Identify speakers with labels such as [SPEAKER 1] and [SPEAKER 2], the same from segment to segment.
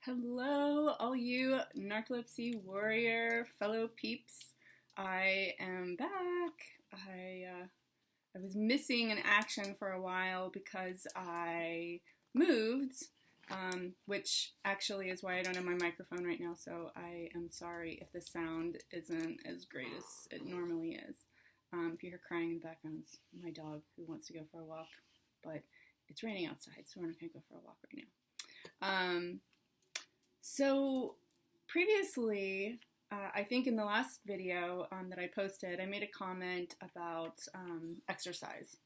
[SPEAKER 1] Hello, all you narcolepsy warrior fellow peeps. I am back. I was missing an action for a while because I moved, which actually is why I don't have my microphone right now, so I am sorry if the sound isn't as great as it normally is. If you hear crying in the background, it's my dog who wants to go for a walk, but it's raining outside, so we're not going to go for a walk right now. So previously, I think in the last video that I posted, I made a comment about exercise.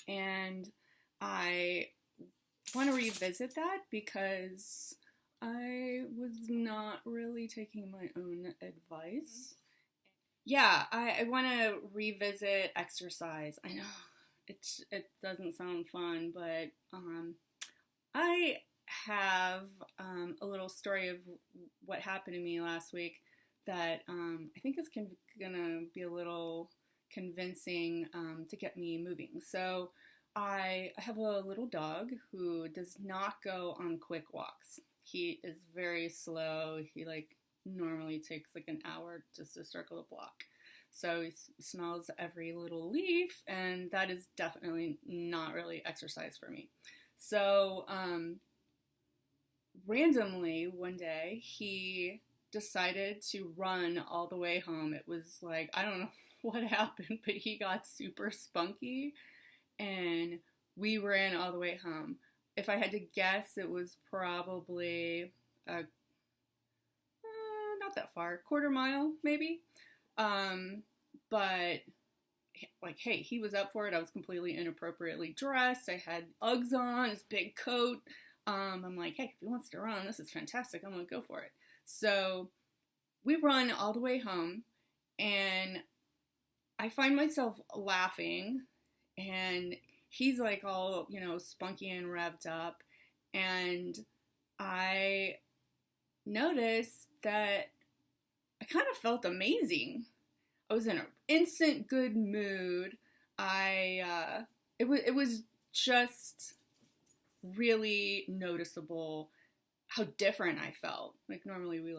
[SPEAKER 1] And I want to revisit that because I was not really taking my own advice. Yeah, I want to revisit exercise. I know it doesn't sound fun, but I have a little story of what happened to me last week that I think is gonna be a little convincing to get me moving. So I have a little dog who does not go on quick walks. He is very slow. He normally takes an hour just to circle a block. So he smells every little leaf, and that is definitely not really exercise for me. So randomly one day he decided to run all the way home. It was I don't know what happened, but he got super spunky and we ran all the way home. If I had to guess, it was probably not that far, quarter mile maybe. But hey, he was up for it. I was completely inappropriately dressed. I had Uggs on, his big coat. I'm like, hey, if he wants to run, this is fantastic. I'm going to go for it. So we run all the way home, and I find myself laughing, and he's all, spunky and revved up, and I noticed that I kind of felt amazing. I was in an instant good mood. It was just really noticeable how different I felt. Normally we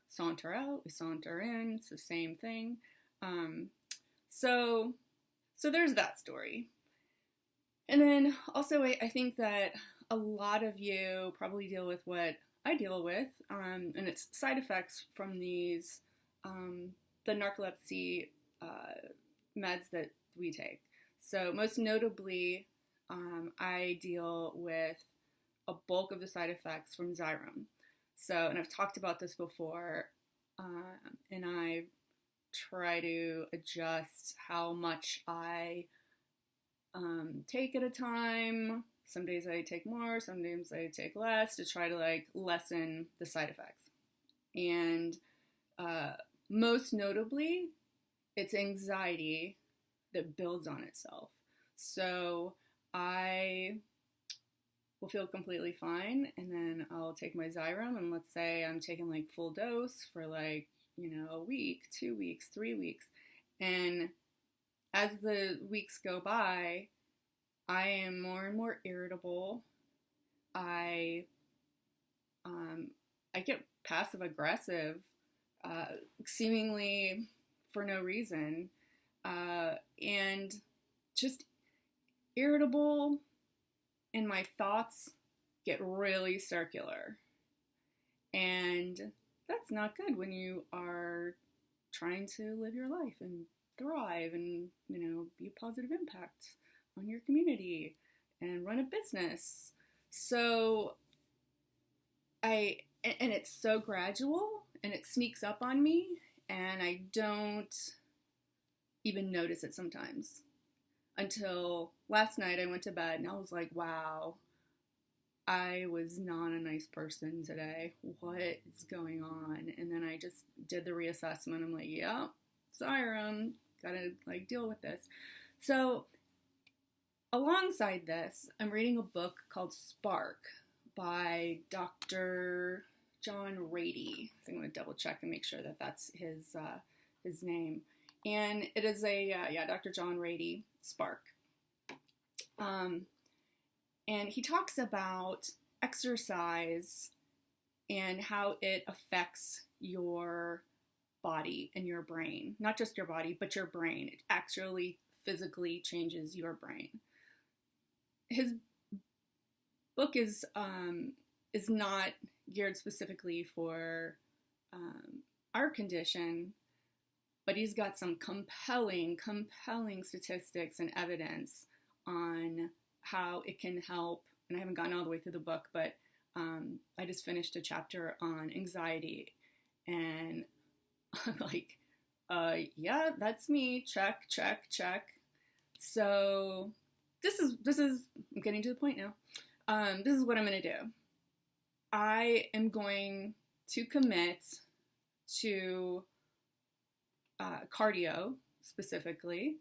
[SPEAKER 1] saunter out, we saunter in, it's the same thing. So there's that story. And then also I think that a lot of you probably deal with what I deal with, and it's side effects from these, the narcolepsy meds that we take. So most notably, I deal with a bulk of the side effects from Xyrem. So, and I've talked about this before, and I try to adjust how much I take at a time. Some days I take more, some days I take less to try to lessen the side effects. And most notably, it's anxiety that builds on itself. So I will feel completely fine, and then I'll take my Xyrem, and let's say I'm taking full dose for a week, 2 weeks, 3 weeks, and as the weeks go by, I am more and more irritable. I get passive aggressive, seemingly for no reason, and just irritable, and my thoughts get really circular. And that's not good when you are trying to live your life and thrive and, be a positive impact on your community and run a business. So and it's so gradual, and it sneaks up on me, and I don't even notice it sometimes. Until last night I went to bed and I was like, wow, I was not a nice person today. What is going on? And then I just did the reassessment. I'm like, yeah, Xyrem, gotta deal with this. So alongside this, I'm reading a book called Spark by Dr. John Ratey. So I'm going to double check and make sure that that's his name. And it is Dr. John Ratey, Spark. And he talks about exercise and how it affects your body and your brain. Not just your body, but your brain. It actually physically changes your brain. His book is not geared specifically for our condition, but he's got some compelling statistics and evidence on how it can help. And I haven't gotten all the way through the book, but I just finished a chapter on anxiety, and I'm like, yeah, that's me. Check. So this is, I'm getting to the point now. This is what I'm going to do. I am going to commit to cardio specifically,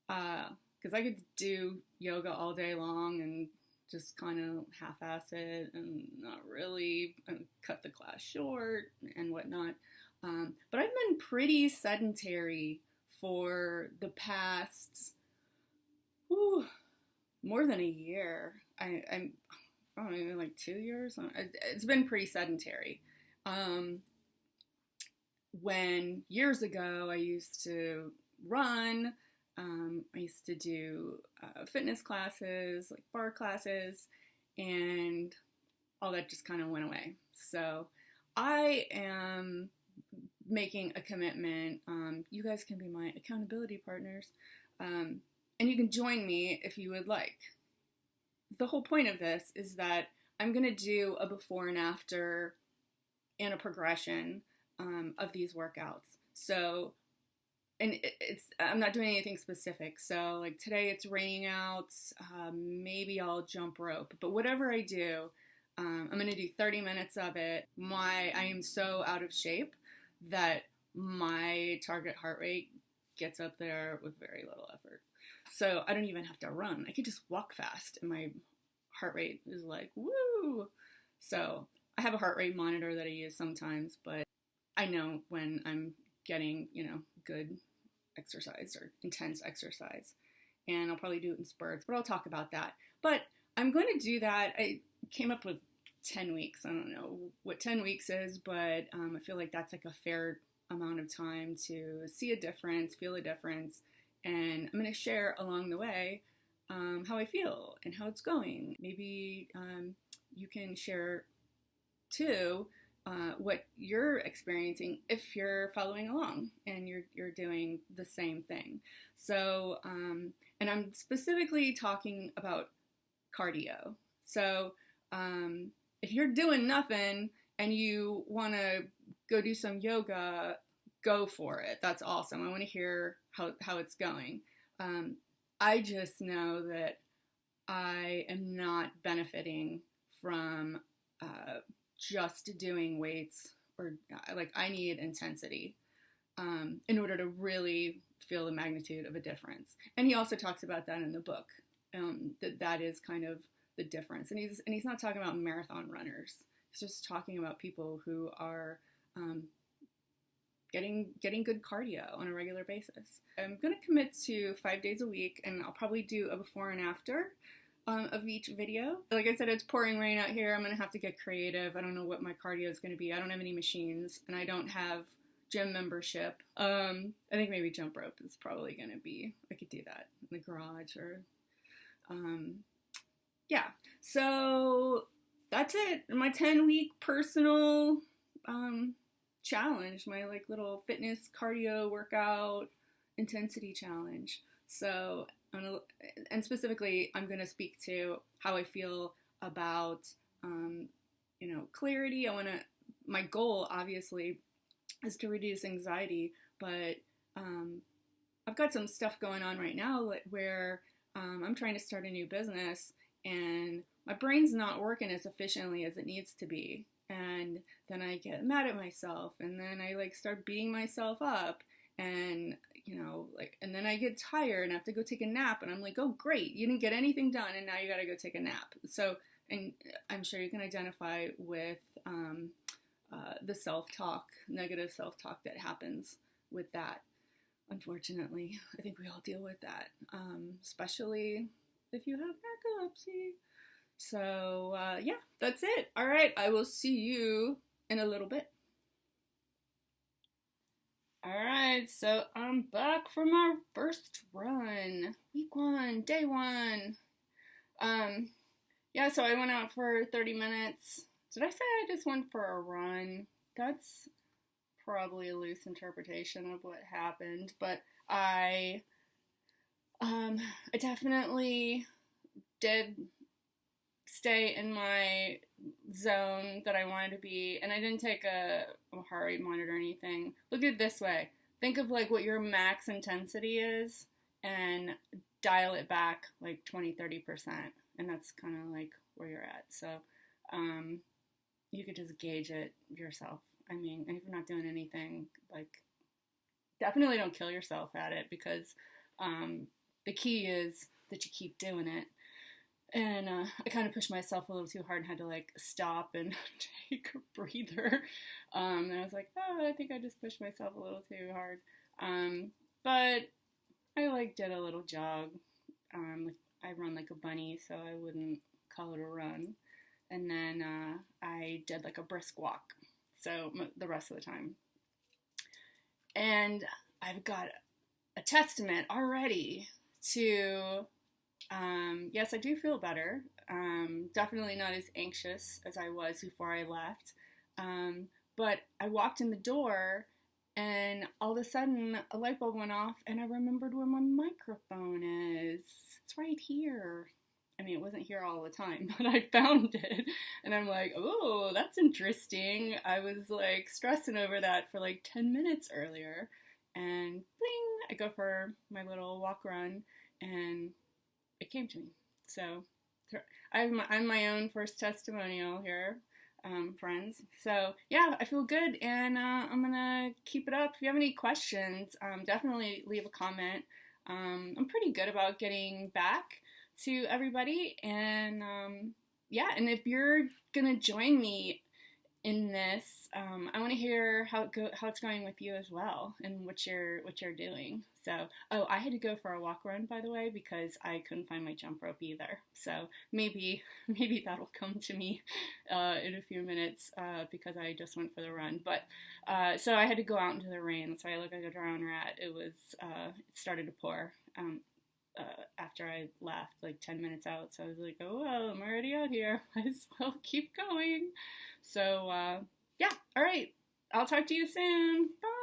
[SPEAKER 1] because I could do yoga all day long and just kind of half-ass it and not really cut the class short and whatnot. But I've been pretty sedentary for the past more than a year. I'm probably like 2 years. It's been pretty sedentary. When years ago I used to run, I used to do fitness classes, like bar classes, and all that just kind of went away. So I am making a commitment. You guys can be my accountability partners, and you can join me if you would like. The whole point of this is that I'm going to do a before and after and a progression of these workouts. So, and I'm not doing anything specific. So like today it's raining out, maybe I'll jump rope, but whatever I do, I'm going to do 30 minutes of it. I am so out of shape that my target heart rate gets up there with very little effort. So I don't even have to run. I could just walk fast and my heart rate is like, woo! So I have a heart rate monitor that I use sometimes, but I know when I'm getting, good exercise or intense exercise. And I'll probably do it in spurts, but I'll talk about that. But I'm going to do that. I came up with 10 weeks. I don't know what 10 weeks is, but I feel like that's like a fair amount of time to see a difference, feel a difference. And I'm going to share along the way how I feel and how it's going. Maybe you can share too what you're experiencing if you're following along and you're doing the same thing. So, and I'm specifically talking about cardio. So if you're doing nothing and you want to go do some yoga, go for it. That's awesome. I want to hear how it's going. I just know that I am not benefiting from just doing weights, or like I need intensity in order to really feel the magnitude of a difference. And he also talks about that in the book, that is kind of the difference. And he's not talking about marathon runners. He's just talking about people who are getting good cardio on a regular basis. I'm going to commit to 5 days a week, and I'll probably do a before and after of each video. Like I said, it's pouring rain out here. I'm going to have to get creative. I don't know what my cardio is going to be. I don't have any machines, and I don't have gym membership. I think maybe jump rope is probably going to be, I could do that in the garage or, yeah. So that's it. My 10-week personal challenge, my like little fitness cardio workout intensity challenge. So, and specifically, I'm going to speak to how I feel about, clarity. My goal obviously is to reduce anxiety, but I've got some stuff going on right now where I'm trying to start a new business and my brain's not working as efficiently as it needs to be. And then I get mad at myself, and then I like start beating myself up, and and then I get tired and I have to go take a nap, and I'm like, oh great, you didn't get anything done and now you gotta go take a nap. So, and I'm sure you can identify with the self-talk, negative self-talk that happens with that. Unfortunately, I think we all deal with that, especially if you have narcolepsy. So, yeah, that's it. All right, I will see you in a little bit. All right, so I'm back from our first run. Week 1, day 1. Um, yeah, so I went out for 30 minutes. Did I say I just went for a run? That's probably a loose interpretation of what happened, but um, I definitely did stay in my zone that I wanted to be, and I didn't take a heart rate monitor or anything. Look at it this way. Think of like what your max intensity is and dial it back like 20-30%, and that's kind of like where you're at. So um, you could just gauge it yourself. I mean, and if you're not doing anything, like definitely don't kill yourself at it, because the key is that you keep doing it. And I kind of pushed myself a little too hard and had to like stop and take a breather. And I was like, oh, I think I just pushed myself a little too hard. But I like did a little jog. I run like a bunny, so I wouldn't call it a run. And then I did like a brisk walk. So the rest of the time. And I've got a testament already to, yes, I do feel better. Definitely not as anxious as I was before I left. But I walked in the door and all of a sudden a light bulb went off and I remembered where my microphone is. It's right here. I mean, it wasn't here all the time, but I found it. And I'm like, oh, that's interesting. I was like stressing over that for like 10 minutes earlier. And bling, I go for my little walk run and it came to me. So I'm my own first testimonial here, friends. So yeah, I feel good, and I'm gonna keep it up. If you have any questions, definitely leave a comment. I'm pretty good about getting back to everybody, and yeah, and if you're gonna join me in this, I want to hear how it's going with you as well, and what you're doing. So, oh, I had to go for a walk run, by the way, because I couldn't find my jump rope either. So maybe that'll come to me in a few minutes, because I just went for the run. But so I had to go out into the rain, so I look like a drowned rat. It started to pour. After I left, like 10 minutes out. So I was like, oh, well, I'm already out here. Might as well keep going. So, yeah. All right. I'll talk to you soon. Bye.